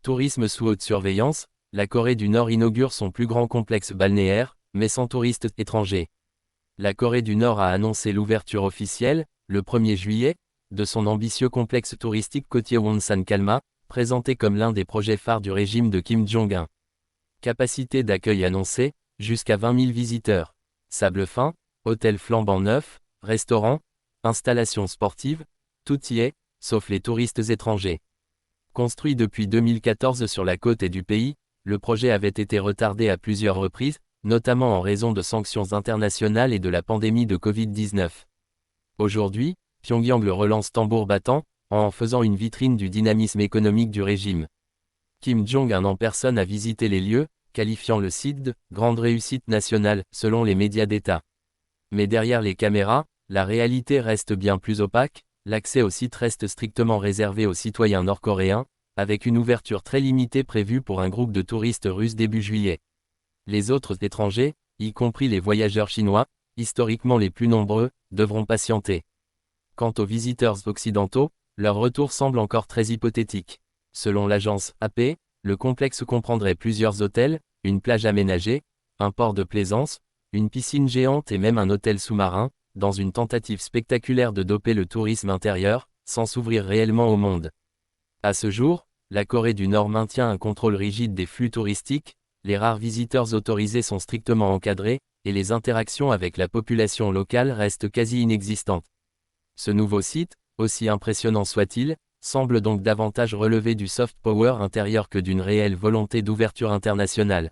Tourisme sous haute surveillance, la Corée du Nord inaugure son plus grand complexe balnéaire, mais sans touristes étrangers. La Corée du Nord a annoncé l'ouverture officielle, le 1er juillet, de son ambitieux complexe touristique côtier Wonsan-Kalma, présenté comme l'un des projets phares du régime de Kim Jong-un. Capacité d'accueil annoncée, jusqu'à 20 000 visiteurs. Sable fin, hôtel flambant neuf, restaurants, installations sportives, tout y est, sauf les touristes étrangers. Construit depuis 2014 sur la côte du pays, le projet avait été retardé à plusieurs reprises, notamment en raison de sanctions internationales et de la pandémie de Covid-19. Aujourd'hui, Pyongyang le relance tambour battant, en faisant une vitrine du dynamisme économique du régime. Kim Jong-un en personne a visité les lieux, qualifiant le site de « grande réussite nationale » selon les médias d'État. Mais derrière les caméras, la réalité reste bien plus opaque, l'accès au site reste strictement réservé aux citoyens nord-coréens, avec une ouverture très limitée prévue pour un groupe de touristes russes début juillet. Les autres étrangers, y compris les voyageurs chinois, historiquement les plus nombreux, devront patienter. Quant aux visiteurs occidentaux, leur retour semble encore très hypothétique. Selon l'agence AP, le complexe comprendrait plusieurs hôtels, une plage aménagée, un port de plaisance, une piscine géante et même un hôtel sous-marin, dans une tentative spectaculaire de doper le tourisme intérieur, sans s'ouvrir réellement au monde. À ce jour, la Corée du Nord maintient un contrôle rigide des flux touristiques, les rares visiteurs autorisés sont strictement encadrés, et les interactions avec la population locale restent quasi inexistantes. Ce nouveau site, aussi impressionnant soit-il, semble donc davantage relever du soft power intérieur que d'une réelle volonté d'ouverture internationale.